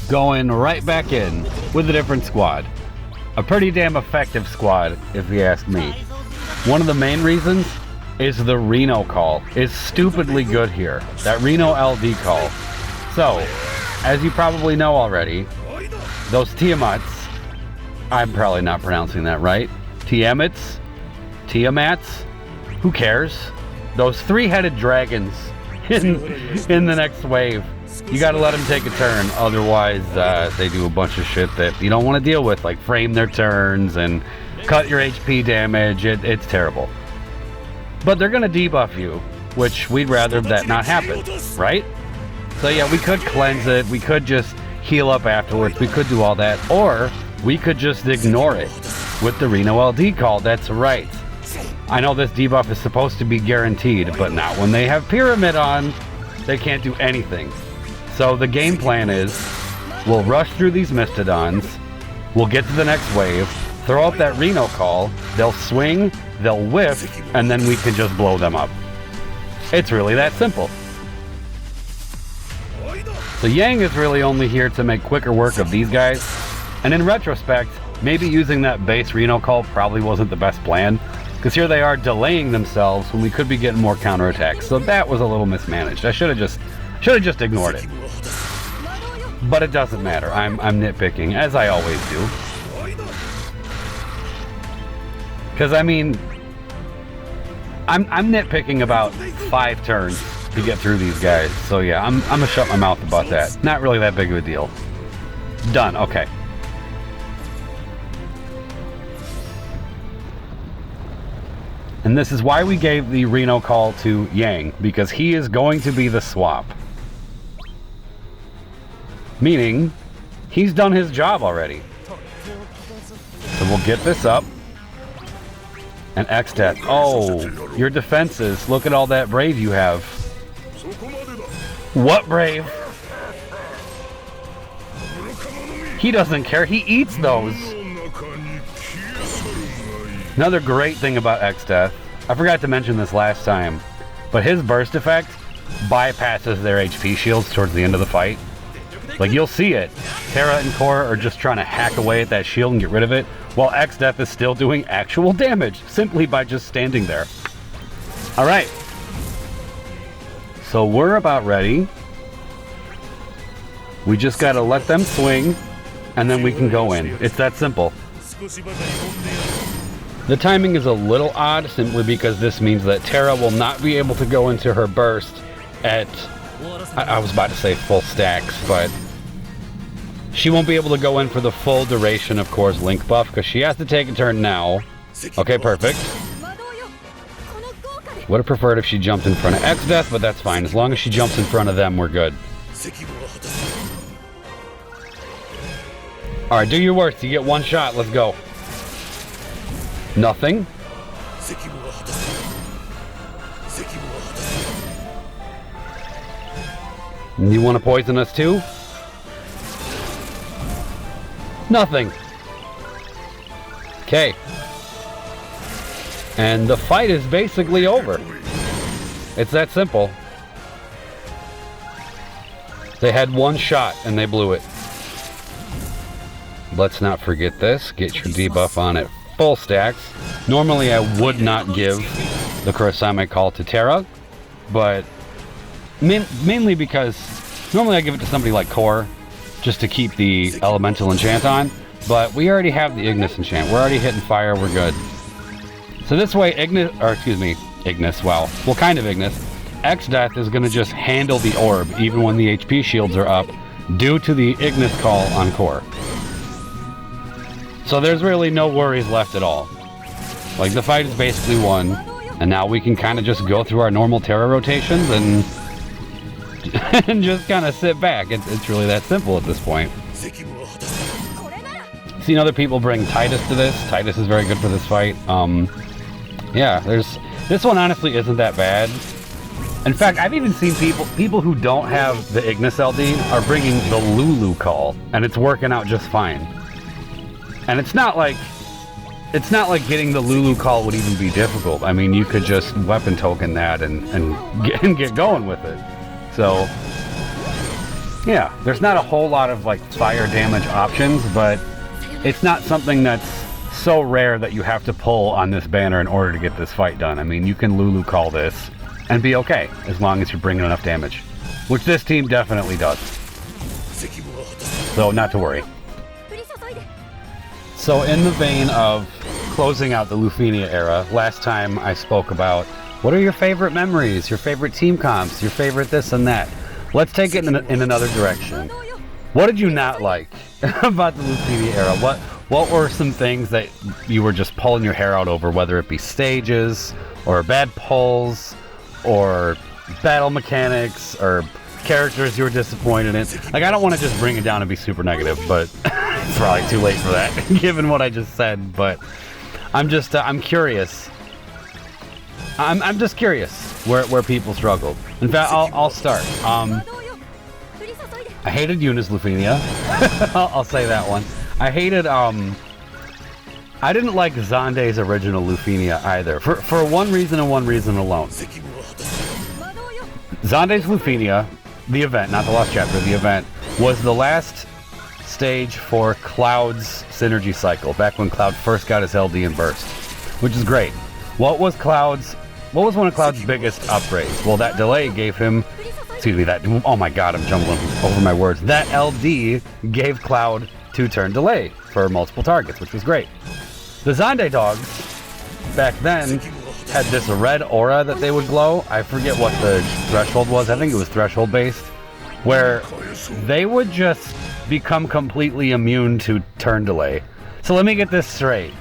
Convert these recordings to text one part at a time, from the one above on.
going right back in with a different squad. A pretty damn effective squad, if you ask me. One of the main reasons is the Reno call is stupidly good here. That Reno LD call. So, as you probably know already, those Tiamats, I'm probably not pronouncing that right. Tiamats? Who cares? Those three-headed dragons in the next wave. You gotta let them take a turn, otherwise they do a bunch of shit that you don't want to deal with, like frame their turns and cut your HP damage. It's terrible. But they're gonna debuff you, which we'd rather that not happen, right? So yeah, we could cleanse it, we could just heal up afterwards, we could do all that, or we could just ignore it with the Reno LD call. That's right. I know this debuff is supposed to be guaranteed, but not when they have Pyramid on. They can't do anything. So the game plan is, we'll rush through these Mistodons, we'll get to the next wave, throw up that Reno call, they'll swing, they'll whiff, and then we can just blow them up. It's really that simple. So Yang is really only here to make quicker work of these guys, and in retrospect, maybe using that base Reno call probably wasn't the best plan, because here they are delaying themselves when we could be getting more counterattacks. So that was a little mismanaged. I should have just ignored it. But it doesn't matter. I'm nitpicking, as I always do. Because I mean, I'm nitpicking about 5 turns to get through these guys. So yeah, I'm gonna shut my mouth about that. Not really that big of a deal. Done. Okay. And this is why we gave the Reno call to Yang, because he is going to be the swap. Meaning, he's done his job already. So we'll get this up. And X-Death. Oh, your defenses. Look at all that Brave you have. What Brave? He doesn't care. He eats those. Another great thing about X-Death, I forgot to mention this last time, but his burst effect bypasses their HP shields towards the end of the fight. Like, you'll see it. Terra and Core are just trying to hack away at that shield and get rid of it, while X-Death is still doing actual damage, simply by just standing there. Alright. So we're about ready. We just gotta let them swing, and then we can go in. It's that simple. The timing is a little odd, simply because this means that Terra will not be able to go into her burst at, I was about to say full stacks, but she won't be able to go in for the full duration of Core's Link buff, because she has to take a turn now. Okay, perfect. Would have preferred if she jumped in front of X-Death, but that's fine. As long as she jumps in front of them, we're good. Alright, do your worst. You get one shot. Let's go. Nothing. You want to poison us too? Nothing. Okay. And the fight is basically over. It's that simple. They had one shot and they blew it. Let's not forget this. Get your debuff on at full stacks. Normally I would not give the Kurosame call to Terra, but mainly because normally I give it to somebody like Core just to keep the elemental enchant on, but we already have the Ignis enchant. We're already hitting fire, we're good. So this way Ignis, wow, well, kind of Ignis, X-Death is going to just handle the orb even when the HP shields are up due to the Ignis call on Core. So there's really no worries left at all. Like, the fight is basically won, and now we can kind of just go through our normal Terra rotations and just kind of sit back. It's really that simple at this point. Seen other people bring Titus to this. Titus is very good for this fight. Yeah, this one honestly isn't that bad. In fact, I've even seen people who don't have the Ignis LD are bringing the Lulu call, and it's working out just fine. And it's not like getting the Lulu call would even be difficult. I mean, you could just weapon token that and get going with it. So Yeah, there's not a whole lot of like fire damage options, but it's not something that's so rare that you have to pull on this banner in order to get this fight done. I mean, you can Lulu call this and be okay as long as you're bringing enough damage, which this team definitely does. So not to worry. So in the vein of closing out the Lufenia era, last time I spoke about what are your favorite memories, your favorite team comps, your favorite this and that. Let's take it in another direction. What did you not like about the Lufenia era? What were some things that you were just pulling your hair out over, whether it be stages, or bad pulls, or battle mechanics, or characters you were disappointed in? Like, I don't want to just bring it down and be super negative, but it's probably too late for that, given what I just said, but I'm just, I'm curious. I'm just curious where people struggled. In fact, I'll start. I hated Yuna's Lufenia. I'll say that one. I hated, I didn't like Xande's original Lufenia either. For one reason and one reason alone. Xande's Lufenia, the event, not the last chapter, the event, was the last stage for Cloud's synergy cycle, back when Cloud first got his LD and burst, which is great. What was one of Cloud's biggest upgrades? Well, that delay gave him, oh my god, I'm jumbling over my words. That LD gave Cloud 2-turn delay for multiple targets, which was great. The Xande dogs, back then, had this red aura that they would glow. I forget what the threshold was. I think it was threshold based, where they would just become completely immune to turn delay. So let me get this straight.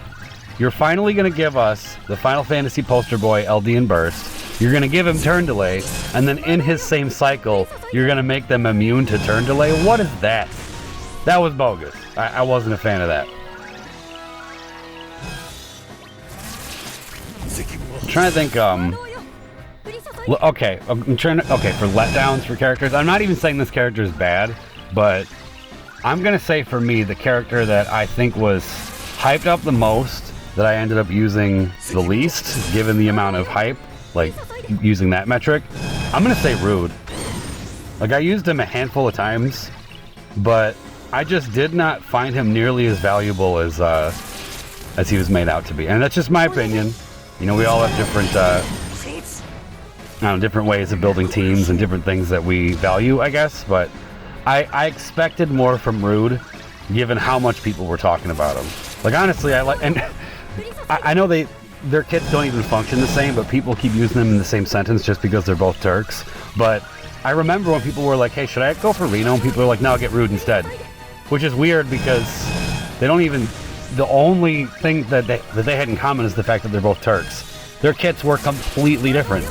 You're finally going to give us the Final Fantasy poster boy LD and burst. You're going to give him turn delay, and then in his same cycle, you're going to make them immune to turn delay? What is that? That was bogus. I wasn't a fan of that. I'm trying to think, okay, for letdowns for characters, I'm not even saying this character is bad, but I'm going to say for me, the character that I think was hyped up the most, that I ended up using the least, given the amount of hype, like using that metric, I'm going to say Rude. Like, I used him a handful of times, but I just did not find him nearly as valuable as he was made out to be. And that's just my opinion. You know, we all have different ways of building teams and different things that we value, I guess, but I expected more from Rude, given how much people were talking about him. Like, honestly, I know their kits don't even function the same, but people keep using them in the same sentence just because they're both Turks. But I remember when people were like, hey, should I go for Reno? And people were like, no, get Rude instead. Which is weird because they don't even... The only thing that they had in common is the fact that they're both Turks. Their kits were completely different.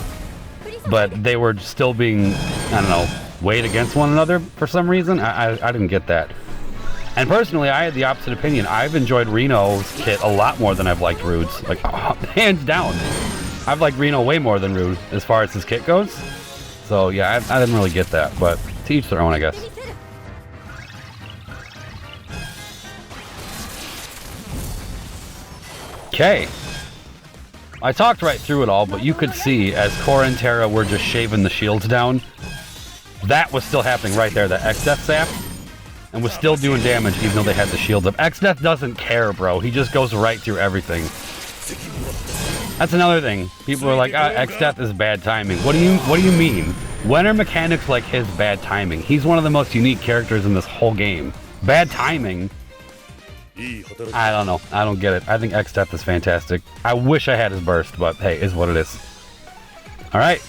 But they were still being, I don't know, weighed against one another for some reason. I didn't get that. And personally, I had the opposite opinion. I've enjoyed Reno's kit a lot more than I've liked Rude's. Like, hands down. I've liked Reno way more than Rude as far as his kit goes. So yeah, I didn't really get that, but to each their own, I guess. Okay. I talked right through it all, but you could see as Cora and Terra were just shaving the shields down, that was still happening right there, that X-Death sap, and was still doing damage even though they had the shields up. X-Death doesn't care, bro. He just goes right through everything. That's another thing. People are like, X-Death is bad timing. What do you mean? When are mechanics like his bad timing? He's one of the most unique characters in this whole game. Bad timing? I don't know. I don't get it. I think X-Death is fantastic. I wish I had his burst, but hey, is what it is. Alright,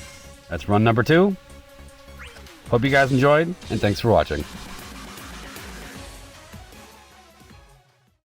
that's run number 2. Hope you guys enjoyed, and thanks for watching.